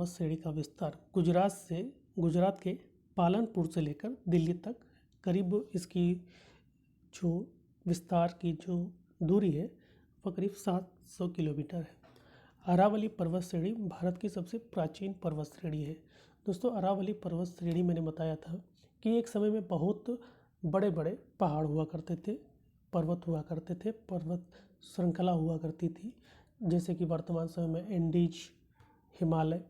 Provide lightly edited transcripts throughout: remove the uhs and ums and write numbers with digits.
पर्वत श्रेणी का विस्तार गुजरात के पालनपुर से लेकर दिल्ली तक करीब इसकी जो विस्तार की जो दूरी है वह करीब 700 किलोमीटर है। अरावली पर्वत श्रेणी भारत की सबसे प्राचीन पर्वत श्रेणी है। दोस्तों, अरावली पर्वत श्रेणी मैंने बताया था कि एक समय में बहुत बड़े बड़े पहाड़ हुआ करते थे, पर्वत हुआ करते थे, पर्वत श्रृंखला हुआ करती थी, जैसे कि वर्तमान समय में एंडीज, हिमालय,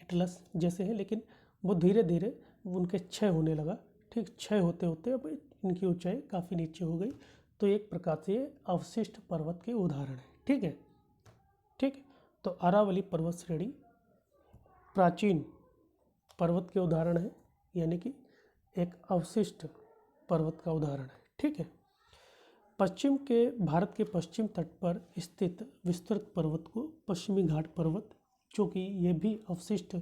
एटलस जैसे हैं। लेकिन वो धीरे धीरे उनके क्षय होने लगा। ठीक, क्षय होते होते अब इनकी ऊंचाई काफ़ी नीचे हो गई। तो एक प्रकार से ये अवशिष्ट पर्वत के उदाहरण है। ठीक है, ठीक। तो अरावली पर्वत श्रेणी प्राचीन पर्वत के उदाहरण है, यानी कि एक अवशिष्ट पर्वत का उदाहरण है। ठीक है। भारत के पश्चिम तट पर स्थित विस्तृत पर्वत को पश्चिमी घाट पर्वत, जो कि ये भी अवशिष्ट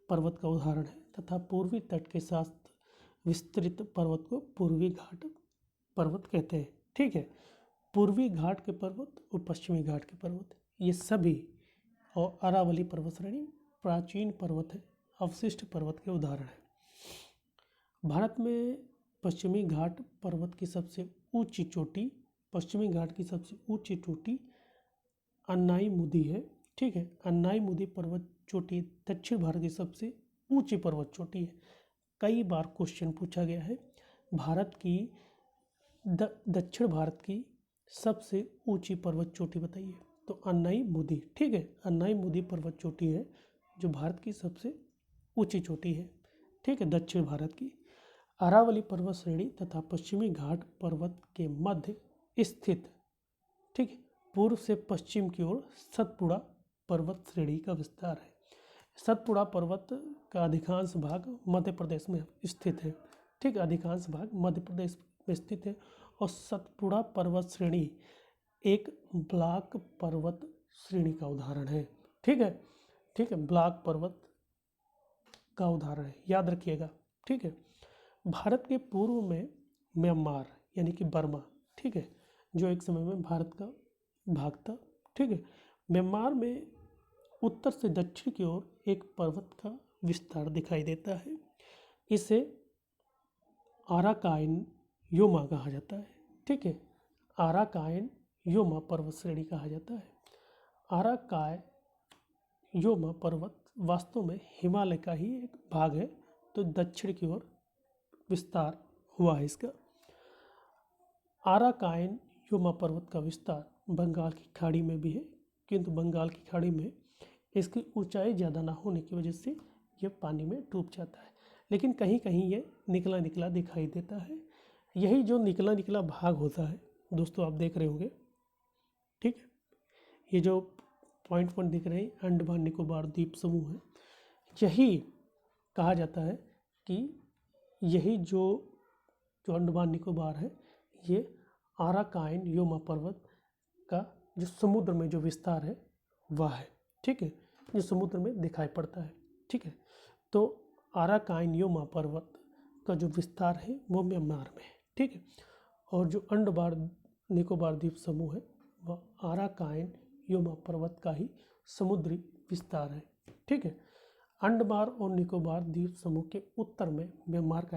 पर्वत का उदाहरण है, तथा पूर्वी तट के साथ विस्तृत पर्वत को पूर्वी घाट पर्वत कहते हैं। ठीक है। पूर्वी घाट के पर्वत और पश्चिमी घाट के पर्वत, ये सभी और अरावली पर्वत श्रेणी प्राचीन पर्वत है, अवशिष्ट पर्वत के उदाहरण है। भारत में पश्चिमी घाट पर्वत की सबसे ऊंची चोटी, पश्चिमी घाट की सबसे ऊंची चोटी अन्नाईमुदी है। ठीक है, अन्नाईमुदी पर्वत चोटी दक्षिण भारत की सबसे ऊंची पर्वत चोटी है। कई बार क्वेश्चन पूछा गया है, भारत की दक्षिण भारत की सबसे ऊंची पर्वत चोटी बताइए, तो अन्नाईमुदी। ठीक है, अन्नाईमुदी पर्वत चोटी है जो भारत की सबसे ऊंची चोटी है। ठीक है, दक्षिण भारत की। अरावली पर्वत श्रेणी तथा पश्चिमी घाट पर्वत के मध्य स्थित, ठीक है, पूर्व से पश्चिम की ओर सतपुड़ा पर्वत श्रेणी का विस्तार है। सतपुड़ा पर्वत का अधिकांश भाग मध्य प्रदेश में स्थित है। ठीक, अधिकांश भाग मध्य प्रदेश में स्थित है। और सतपुड़ा पर्वत श्रेणी एक ब्लॉक पर्वत श्रेणी का उदाहरण है। ठीक है, ठीक है, ब्लॉक पर्वत का उदाहरण है, याद रखिएगा। ठीक है। भारत के पूर्व में म्यांमार यानी कि बर्मा, ठीक है, जो एक समय में भारत का भाग था। ठीक है, म्यांमार में उत्तर से दक्षिण की ओर एक पर्वत का विस्तार दिखाई देता है। इसे आराकान योमा कहा जाता है। ठीक है, आराकान योमा पर्वत श्रेणी कहा जाता है। आराकान योमा पर्वत वास्तव में हिमालय का ही एक भाग है, तो दक्षिण की ओर विस्तार हुआ है इसका। आराकान योमा पर्वत का विस्तार बंगाल की खाड़ी में भी है, किंतु बंगाल की खाड़ी में इसकी ऊंचाई ज़्यादा ना होने की वजह से यह पानी में डूब जाता है। लेकिन कहीं कहीं ये निकला निकला दिखाई देता है। यही जो निकला निकला भाग होता है दोस्तों, आप देख रहे होंगे। ठीक है, ये जो पॉइंट दिख रहे हैं, अंडमान निकोबार द्वीप समूह है। यही कहा जाता है कि यही जो अंडमान निकोबार है, ये आराकान योमा पर्वत का जो समुद्र में जो विस्तार है वह है। ठीक है, जो समुद्र में दिखाई पड़ता है। ठीक है, तो आराकान योमा पर्वत का जो विस्तार है वो म्यांमार में है। ठीक है, और जो अंडमान निकोबार द्वीप समूह है वह आराकान योमा पर्वत का ही समुद्री विस्तार है। ठीक है, अंडमान और निकोबार द्वीप समूह के उत्तर में म्यांमार का